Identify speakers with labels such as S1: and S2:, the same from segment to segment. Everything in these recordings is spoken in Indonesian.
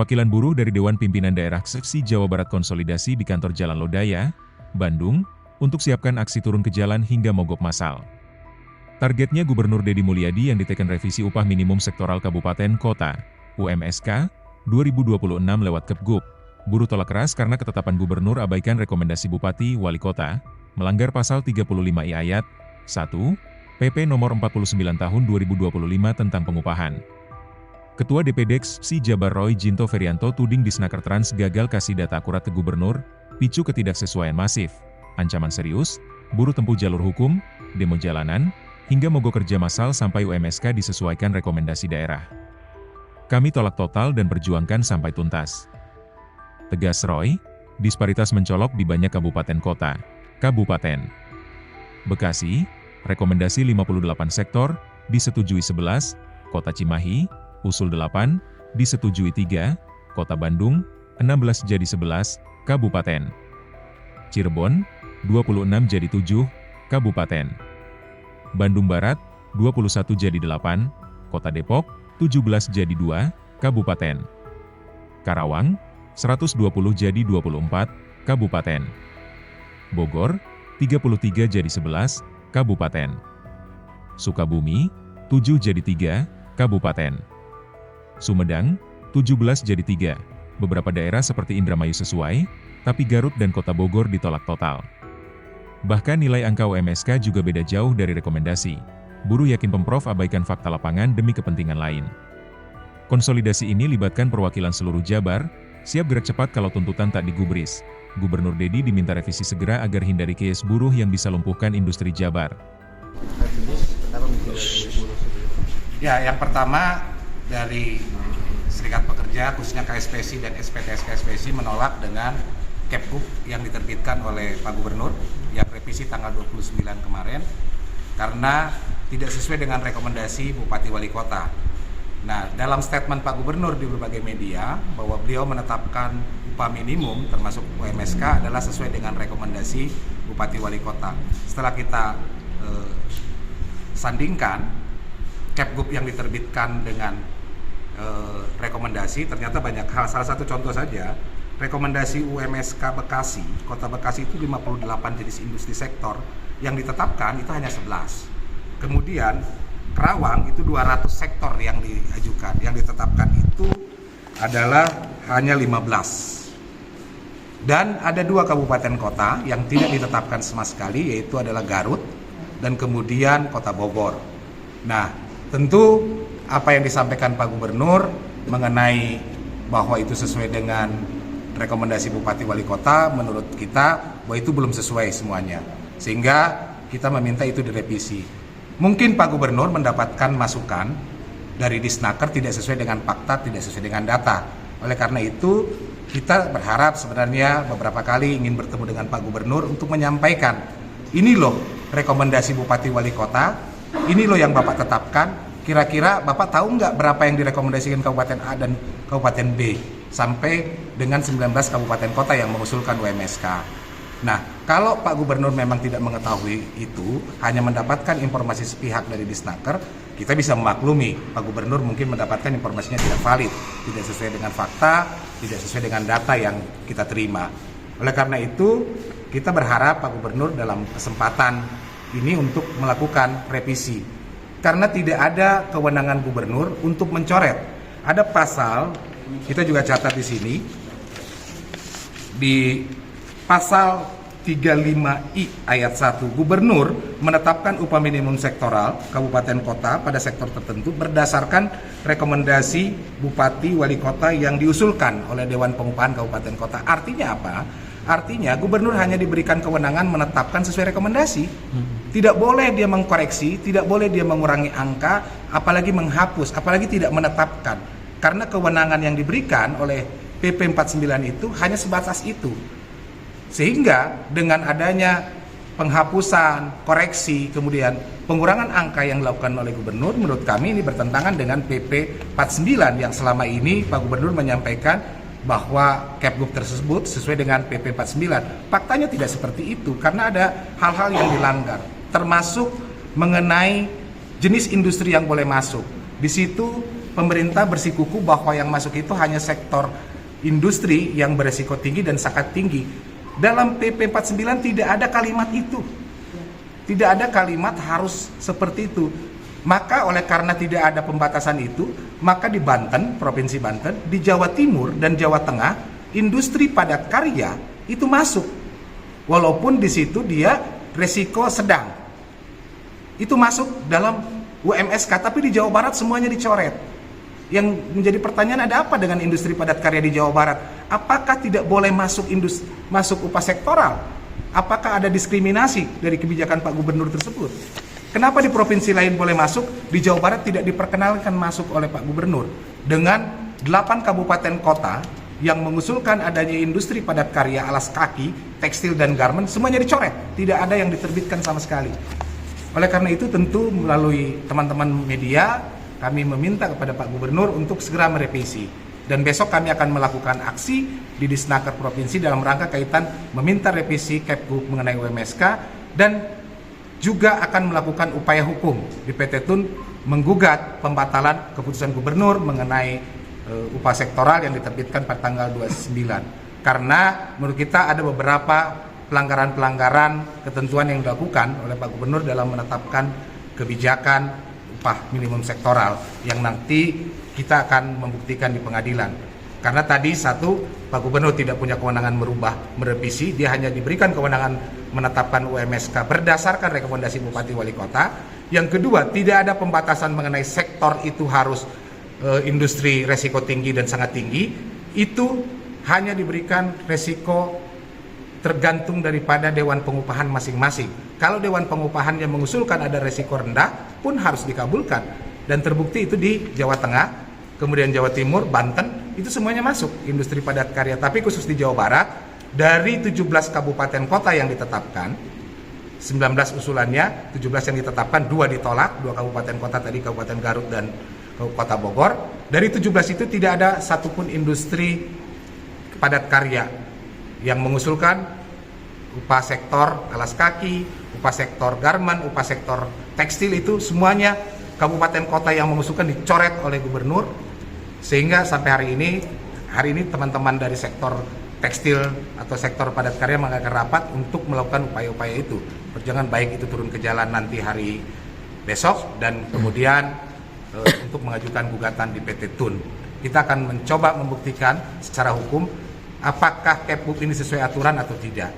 S1: Perwakilan buruh dari Dewan Pimpinan Daerah Seksi Jawa Barat konsolidasi di kantor Jalan Lodaya, Bandung, untuk siapkan aksi turun ke jalan hingga mogok massal. Targetnya Gubernur Deddy Mulyadi yang diteken revisi upah minimum sektoral kabupaten kota, UMSK, 2026 lewat Kepgub. Buruh tolak keras karena ketetapan gubernur abaikan rekomendasi bupati wali kota, melanggar pasal 35 I ayat 1, PP nomor 49 tahun 2025 tentang pengupahan. Ketua DPD XSI Jabar Roy Jinto Ferianto tuding Disnaker Trans gagal kasih data akurat ke gubernur, picu ketidaksesuaian masif, ancaman serius, buruh tempuh jalur hukum, demo jalanan, hingga mogok kerja massal sampai UMSK disesuaikan rekomendasi daerah. Kami tolak total dan perjuangkan sampai tuntas. Tegas Roy, disparitas mencolok di banyak kabupaten kota. Kabupaten Bekasi, rekomendasi 58 sektor, disetujui 11, Kota Cimahi, usul 8, disetujui 3, Kota Bandung, 16 jadi 11, Kabupaten Cirebon, 26 jadi 7, Kabupaten Bandung Barat, 21 jadi 8, Kota Depok, 17 jadi 2, Kabupaten Karawang, 120 jadi 24, Kabupaten Bogor, 33 jadi 11, Kabupaten Sukabumi, 7 jadi 3, Kabupaten Sumedang, 17 jadi 3. Beberapa daerah seperti Indramayu sesuai, tapi Garut dan Kota Bogor ditolak total. Bahkan nilai angka UMSK juga beda jauh dari rekomendasi. Buruh yakin Pemprov abaikan fakta lapangan demi kepentingan lain. Konsolidasi ini libatkan perwakilan seluruh Jabar, siap gerak cepat kalau tuntutan tak digubris. Gubernur Deddy diminta revisi segera agar hindari kias buruh yang bisa lumpuhkan industri Jabar.
S2: Ya, yang pertama dari Serikat Pekerja, khususnya KSPSI dan SPTS KSPSI menolak dengan Kepgub yang diterbitkan oleh Pak Gubernur yang revisi tanggal 29 kemarin karena tidak sesuai dengan rekomendasi Bupati Wali Kota. Nah, dalam statement Pak Gubernur di berbagai media bahwa beliau menetapkan upah minimum termasuk UMSK adalah sesuai dengan rekomendasi Bupati Wali Kota. Setelah kita sandingkan Kepgub yang diterbitkan dengan rekomendasi, ternyata banyak hal. Salah satu contoh saja, rekomendasi UMSK Bekasi, Kota Bekasi itu 58 jenis industri sektor, yang ditetapkan itu hanya 11. Kemudian Kerawang itu 200 sektor yang diajukan, yang ditetapkan itu adalah hanya 15. Dan ada 2 kabupaten kota yang tidak ditetapkan sama sekali, yaitu adalah Garut dan kemudian Kota Bogor. Nah, tentu apa yang disampaikan Pak Gubernur mengenai bahwa itu sesuai dengan rekomendasi Bupati Wali Kota, menurut kita bahwa itu belum sesuai semuanya. Sehingga kita meminta itu direvisi. Mungkin Pak Gubernur mendapatkan masukan dari Disnaker tidak sesuai dengan fakta, tidak sesuai dengan data. Oleh karena itu, kita berharap sebenarnya beberapa kali ingin bertemu dengan Pak Gubernur untuk menyampaikan, ini loh rekomendasi Bupati Wali Kota, ini loh yang Bapak tetapkan. Kira-kira Bapak tahu nggak berapa yang direkomendasikan Kabupaten A dan Kabupaten B sampai dengan 19 kabupaten kota yang mengusulkan UMSK. Nah, kalau Pak Gubernur memang tidak mengetahui itu, hanya mendapatkan informasi sepihak dari Disnaker, kita bisa memaklumi Pak Gubernur mungkin mendapatkan informasinya tidak valid, tidak sesuai dengan fakta, tidak sesuai dengan data yang kita terima. Oleh karena itu, kita berharap Pak Gubernur dalam kesempatan ini untuk melakukan revisi. Karena tidak ada kewenangan gubernur untuk mencoret. Ada pasal, kita juga catat di sini, di pasal 35I ayat 1, gubernur menetapkan upah minimum sektoral kabupaten kota pada sektor tertentu berdasarkan rekomendasi bupati wali kota yang diusulkan oleh Dewan Pengupahan Kabupaten Kota. Artinya apa? Artinya gubernur hanya diberikan kewenangan menetapkan sesuai rekomendasi. Tidak boleh dia mengkoreksi, tidak boleh dia mengurangi angka, apalagi menghapus, apalagi tidak menetapkan. Karena kewenangan yang diberikan oleh PP 49 itu hanya sebatas itu. Sehingga dengan adanya penghapusan, koreksi, kemudian pengurangan angka yang dilakukan oleh gubernur, menurut kami ini bertentangan dengan PP 49 yang selama ini Pak Gubernur menyampaikan bahwa Kepgub tersebut sesuai dengan PP 49. Faktanya tidak seperti itu karena ada hal-hal yang dilanggar, termasuk mengenai jenis industri yang boleh masuk. Di situ pemerintah bersikukuh bahwa yang masuk itu hanya sektor industri yang beresiko tinggi dan sangat tinggi. Dalam PP 49 tidak ada kalimat itu. Tidak ada kalimat harus seperti itu. Maka oleh karena tidak ada pembatasan itu, maka di Banten, Provinsi Banten, di Jawa Timur dan Jawa Tengah, industri padat karya itu masuk. Walaupun di situ dia resiko sedang. Itu masuk dalam UMSK, tapi di Jawa Barat semuanya dicoret. Yang menjadi pertanyaan, ada apa dengan industri padat karya di Jawa Barat? Apakah tidak boleh masuk upah sektoral? Apakah ada diskriminasi dari kebijakan Pak Gubernur tersebut? Kenapa di provinsi lain boleh masuk, di Jawa Barat tidak diperkenalkan masuk oleh Pak Gubernur? Dengan 8 kabupaten kota yang mengusulkan adanya industri padat karya alas kaki, tekstil dan garment, semuanya dicoret. Tidak ada yang diterbitkan sama sekali. Oleh karena itu tentu melalui teman-teman media, kami meminta kepada Pak Gubernur untuk segera merevisi. Dan besok kami akan melakukan aksi di Disnaker Provinsi dalam rangka kaitan meminta revisi Kepgub mengenai UMSK, dan juga akan melakukan upaya hukum di PT TUN menggugat pembatalan keputusan Gubernur mengenai upah sektoral yang diterbitkan pada tanggal 29. Karena menurut kita ada beberapa pelanggaran-pelanggaran ketentuan yang dilakukan oleh Pak Gubernur dalam menetapkan kebijakan upah minimum sektoral yang nanti kita akan membuktikan di pengadilan. Karena tadi satu, Pak Gubernur tidak punya kewenangan merevisi, dia hanya diberikan kewenangan menetapkan UMSK berdasarkan rekomendasi Bupati Wali Kota. Yang kedua, tidak ada pembatasan mengenai sektor itu harus industri resiko tinggi dan sangat tinggi. Itu hanya diberikan resiko tergantung daripada Dewan Pengupahan masing-masing. Kalau Dewan Pengupahan yang mengusulkan ada resiko rendah pun harus dikabulkan. Dan terbukti itu di Jawa Tengah, kemudian Jawa Timur, Banten, itu semuanya masuk industri padat karya. Tapi khusus di Jawa Barat, dari 17 kabupaten kota yang ditetapkan, 19 usulannya, 17 yang ditetapkan, 2 ditolak, 2 kabupaten kota tadi, Kabupaten Garut dan Kota Bogor. Dari 17 itu tidak ada satupun industri padat karya yang mengusulkan upah sektor alas kaki, upah sektor garment, upah sektor tekstil, itu semuanya kabupaten kota yang mengusulkan dicoret oleh Gubernur. Sehingga sampai hari ini teman-teman dari sektor tekstil atau sektor padat karya mengadakan rapat untuk melakukan upaya-upaya itu. Perjuangan baik itu turun ke jalan nanti hari besok dan kemudian untuk mengajukan gugatan di PT TUN. Kita akan mencoba membuktikan secara hukum apakah Kepgub ini sesuai aturan atau tidak.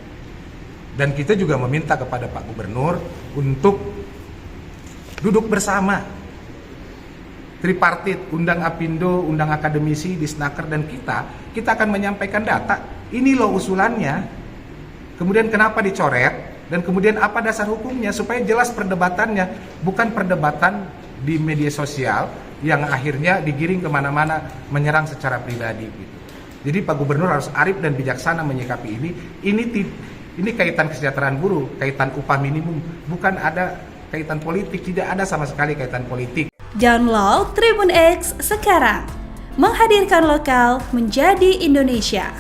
S2: Dan kita juga meminta kepada Pak Gubernur untuk duduk bersama, tripartit, undang Apindo, undang akademisi, Disnaker, dan kita akan menyampaikan data. Ini loh usulannya, kemudian kenapa dicoret, dan kemudian apa dasar hukumnya, supaya jelas perdebatannya, bukan perdebatan di media sosial yang akhirnya digiring kemana-mana menyerang secara pribadi gitu. Jadi Pak Gubernur harus arif dan bijaksana menyikapi ini. Ini kaitan kesejahteraan buruh, kaitan upah minimum, bukan ada kaitan politik, tidak ada sama sekali kaitan politik.
S3: Download Tribun X sekarang, menghadirkan lokal menjadi Indonesia.